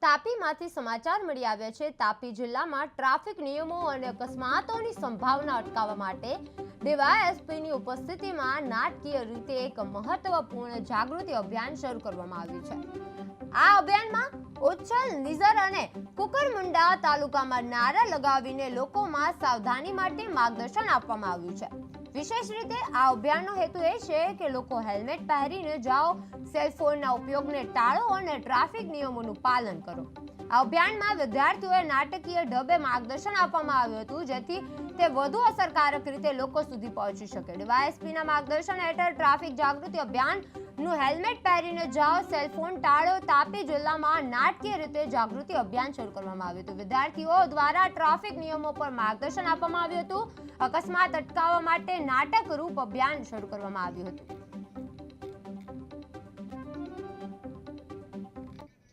તાપીમાંથી સમાચાર મળી આવ્યા છે। તાપી જિલ્લામાં ટ્રાફિક નિયમો અને અકસ્માતોની સંભાવના અટકાવવા માટે ડીવાયએસપીની ઉપસ્થિતિમાં નાટકીય રીતે એક મહત્વપૂર્ણ જાગૃતિ અભિયાન શરૂ કરવામાં આવ્યું છે। આ અભિયાનમાં ઉચ્છલ, નિઝર અને કુકરમુંડા તાલુકામાં નારા લગાવીને લોકોમાં સાવધાની માટે માર્ગદર્શન આપવામાં આવ્યું છે। વિશેષ રીતે આ અભિયાનનો હેતુ એ છે કે લોકો હેલ્મેટ પહેરીને જાઓ, સેલફોનના ઉપયોગને ટાળો અને ટ્રાફિક નિયમોનું પાલન કરો। આ અભિયાનમાં વિદ્યાર્થીઓએ નાટકીય ઢબે માર્ગદર્શન આપવામાં આવ્યું હતું, જેથી તે વધુ અસરકારક રીતે લોકો સુધી પહોંચી શકે। ડીવાયએસપીના માર્ગદર્શન હેઠળ ટ્રાફિક જાગૃતિ અભિયાનનું હેલ્મેટ પહેરીને જાઓ, સેલફોન ટાળો તાપી જિલ્લામાં નાટકીય રીતે જાગૃતિ અભિયાન શરૂ કરવામાં આવ્યું હતું। વિદ્યાર્થીઓ દ્વારા ટ્રાફિક નિયમો પર માર્ગદર્શન આપવામાં આવ્યું હતું। અકસ્માત અટકાવવા માટે નાટક રૂપ અભિયાન શરૂ કરવામાં આવ્યું હતું।